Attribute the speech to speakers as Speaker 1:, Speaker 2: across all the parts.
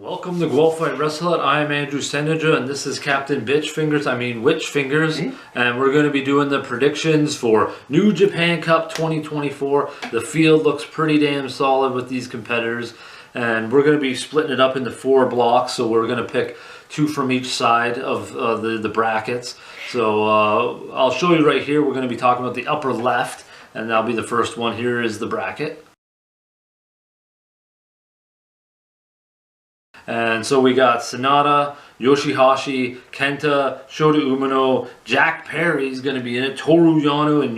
Speaker 1: Welcome to Guelph Fight Wrestle. I'm Andrew Sennedra, and this is Captain Witch Fingers, and we're going to be doing the predictions for New Japan Cup 2024. The field looks pretty damn solid with these competitors, and we're going to be splitting it up into 4 blocks, so we're going to pick 2 from each side of the brackets. So I'll show you right here. We're going to be talking about the upper left, and that'll be the first one. Here is the bracket. And so we got Sennedra, Yoshihashi, Kenta, Shota Umino, Jack Perry's going to be in it, Toru Yano, and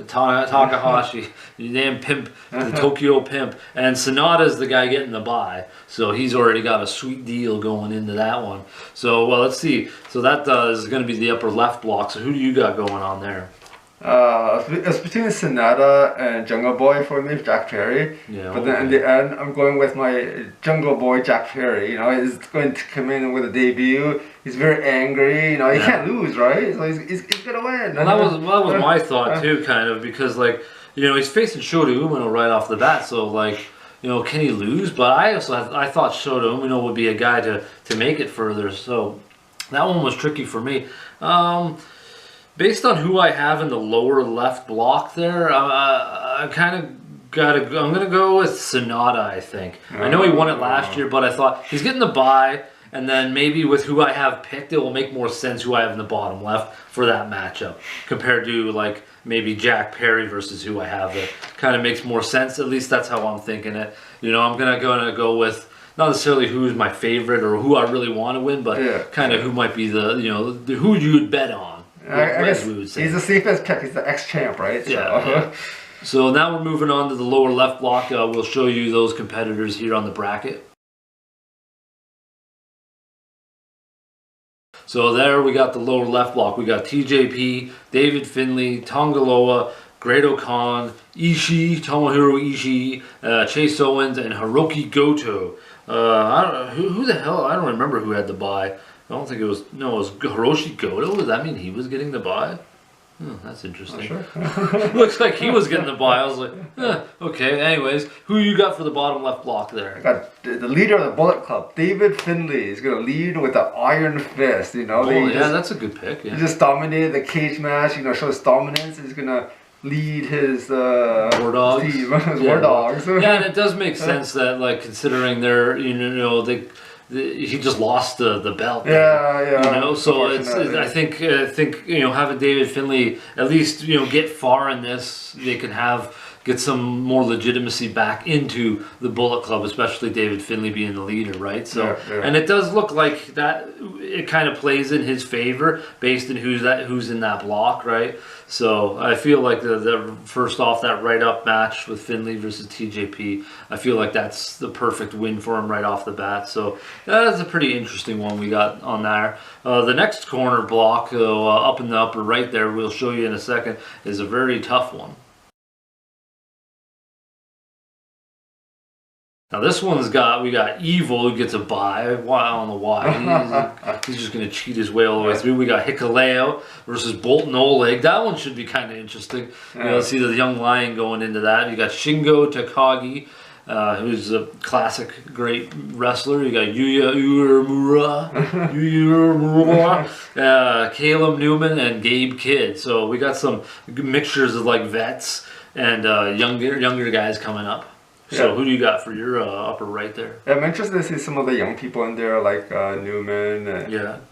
Speaker 1: Takahashi, you damn pimp, the Tokyo pimp. And Sennada's the guy getting the bye, so he's already got a sweet deal going into that one. So, well, let's see. So that is going to be the upper left block. So who do you got going on there?
Speaker 2: It's between Sennedra and Jungle Boy for me, Jack Perry. Yeah, but then in the end, I'm going with my Jungle Boy, Jack Perry. You know, he's going to come in with a debut. He's very angry. You know, he can't lose, right? So he's gonna win.
Speaker 1: Well, that was my thought too, kind of, because like, you know, he's facing Shota Umino right off the bat. So like, you know, can he lose? But I thought Shota Umino would be a guy to make it further. So that one was tricky for me. Based on who I have in the lower left block there, I kind of I'm gonna go with Sennedra, I think. I know he won it last year, but I thought he's getting the bye, and then maybe with who I have picked, it will make more sense who I have in the bottom left for that matchup compared to like maybe Jack Perry versus who I have. That kind of makes more sense. At least that's how I'm thinking it. You know, I'm gonna go with not necessarily who's my favorite or who I really want to win, but kind of who might be the who you would bet on.
Speaker 2: I guess he's the safest pick. He's the ex-champ, right? So.
Speaker 1: Yeah. So now we're moving on to the lower left block. We'll show you those competitors here on the bracket. So there we got the lower left block. We got TJP, David Finlay, Tongaloa, Great-O-Khan, Ishii, Tomohiro Ishii, Chase Owens, and Hiroki Goto. Who the hell? I don't remember who had the bye. I don't think it was. No, it was Hiroshi Goto. Does that mean he was getting the bye? That's interesting. Sure. Looks like he was getting the bye. I was like, okay. Anyways, who you got for the bottom left block there?
Speaker 2: I got the leader of the Bullet Club, David Finlay. He's going to lead with the Iron Fist. You know,
Speaker 1: that's a good pick. Yeah.
Speaker 2: He just dominated the cage match. You know, shows dominance. He's going to lead his
Speaker 1: War Dogs.
Speaker 2: Team, War Dogs.
Speaker 1: Yeah, and it does make sense that, like, considering they're he just lost the belt.
Speaker 2: Yeah.
Speaker 1: You know, so I think having David Finlay at least get far in this, they can get some more legitimacy back into the Bullet Club, especially David Finlay being the leader, right? So, and it does look like that it kind of plays in his favor based on who's in that block, right? So I feel like the first off, that right up match with Finlay versus TJP, I feel like that's the perfect win for him right off the bat. So that's a pretty interesting one we got on there. The next corner block, up in the upper right there, we'll show you in a second, is a very tough one. Now this one's we got Evil who gets a bye. I don't know why. He's just going to cheat his way all the way through. We got Hikuleo versus Bolton Oleg. That one should be kind of interesting. Let's see the young lion going into that. You got Shingo Takagi, who's a classic great wrestler. You got Yuya Uemura, Caleb Newman, and Gabe Kidd. So we got some mixtures of like vets and younger guys coming up. So who do you got for your upper right there?
Speaker 2: I'm interested to see some of the young people in there, like Newman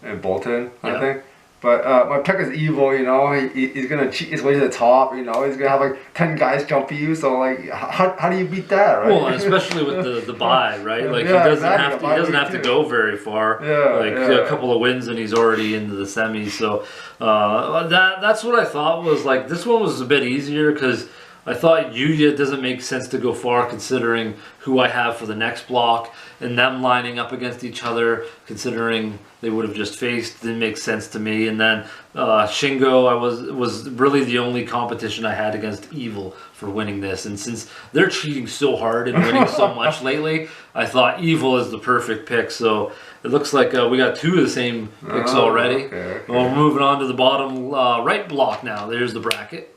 Speaker 2: and Bolton, I think. But my pick is Evil. You know, he's gonna cheat his way to the top. You know, he's gonna have like 10 guys jump you. So like, how do you beat that, right?
Speaker 1: Well, especially with the bye, right? Like he doesn't have to go very far. A couple of wins and he's already into the semis. So that's what I thought was like. This one was a bit easier because I thought Yuya doesn't make sense to go far considering who I have for the next block and them lining up against each other, considering they would have just faced, didn't make sense to me. And then Shingo, was really the only competition I had against Evil for winning this. And since they're cheating so hard and winning so much lately, I thought Evil is the perfect pick. So it looks like we got 2 of the same picks already. Okay. Well, we're moving on to the bottom right block now. There's the bracket.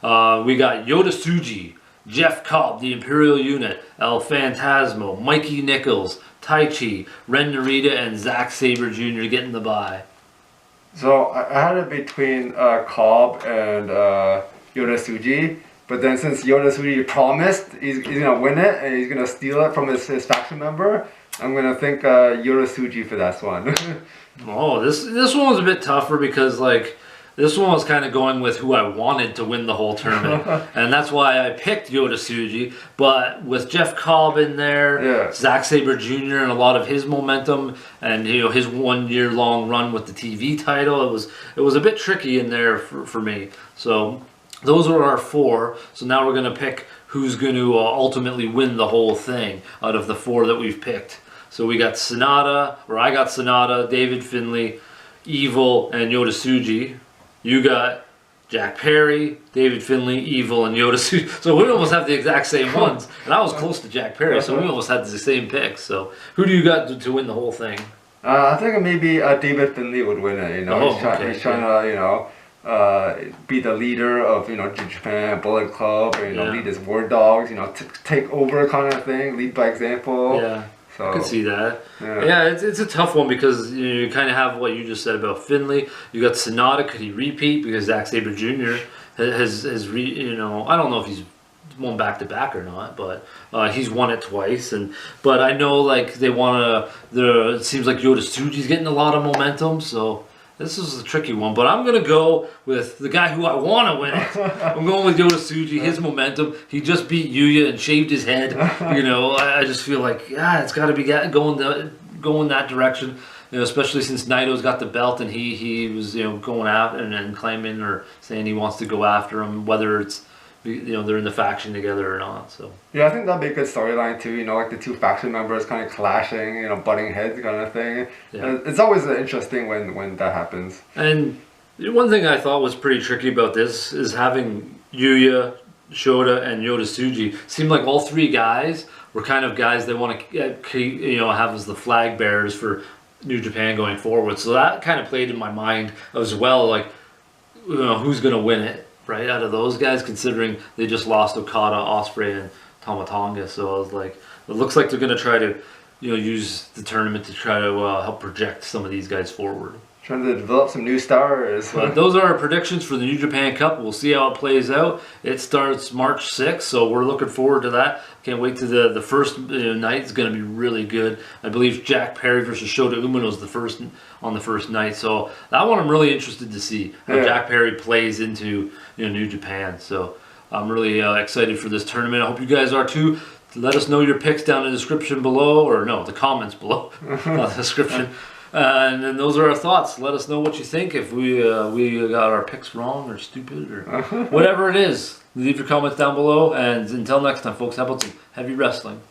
Speaker 1: We got Yota Tsuji, Jeff Cobb, the Imperial Unit, El Phantasmo, Mikey Nichols, Taichi, Ren Narita, and Zack Sabre Jr. getting the bye.
Speaker 2: So I had it between Cobb and Yota Tsuji, but then since Yota Tsuji promised he's gonna win it and he's gonna steal it from his faction member, I'm gonna think Yota Tsuji for that one.
Speaker 1: Oh, this one was a bit tougher because like this one was kind of going with who I wanted to win the whole tournament, and that's why I picked Yota Tsuji. But with Jeff Cobb in there, Zack Sabre Jr. and a lot of his momentum, and his 1 year long run with the TV title, it was a bit tricky in there for me. So those are our 4. So now we're gonna pick who's going to ultimately win the whole thing out of the 4 that we've picked. So we got I got Sennedra, David Finlay, Evil, and Yota Tsuji. You got Jack Perry, David Finlay, Evil, and Yota Tsuji. So we almost have the exact same ones. And I was close to Jack Perry, so we almost had the same picks. So who do you got to win the whole thing?
Speaker 2: I think maybe David Finlay would win it. He's trying to be the leader of New Japan Bullet Club, or lead his war dogs. Take over kind of thing, lead by example.
Speaker 1: Yeah. I can see that. Yeah, it's a tough one because you kind of have what you just said about Finlay. You got Sennedra. Could he repeat? Because Zack Sabre Jr. has I don't know if he's won back to back or not, but he's won it twice. But I know like they want to. It seems like Yota Tsuji's getting a lot of momentum, so. This is a tricky one, but I'm going to go with the guy who I want to win it. I'm going with Yota Tsuji, his momentum. He just beat Yuya and shaved his head. I just feel like, it's got to be going that direction. Especially since Naito's got the belt and he was, going out and claiming or saying he wants to go after him, whether it's, they're in the faction together or not. So
Speaker 2: yeah, I think that'd be a good storyline too. Like the 2 faction members kind of clashing, butting heads kind of thing. Yeah. It's always interesting when that happens.
Speaker 1: And one thing I thought was pretty tricky about this is having Yuya, Shota, and Yota Tsuji. Seemed like all 3 guys were kind of guys they want to have as the flag bearers for New Japan going forward. So that kind of played in my mind as well. Like, who's going to win it? Right, out of those guys, considering they just lost Okada, Ospreay, and Tama Tonga. So I was like, it looks like they're going to try to, use the tournament to try to help project some of these guys forward.
Speaker 2: Trying to develop some new stars.
Speaker 1: But those are our predictions for the New Japan Cup. We'll see how it plays out. It starts March 6th, so we're looking forward to that. Can't wait to the first night. It's going to be really good. I believe Jack Perry versus Shota Umino is on the first night. So that one I'm really interested to see how Jack Perry plays into New Japan. So I'm really excited for this tournament. I hope you guys are too. Let us know your picks down in the description below, or no, the comments below, not the description. And then those are our thoughts. Let us know what you think. If we got our picks wrong or stupid or whatever it is, leave your comments down below. And until next time, folks, how about some heavy wrestling?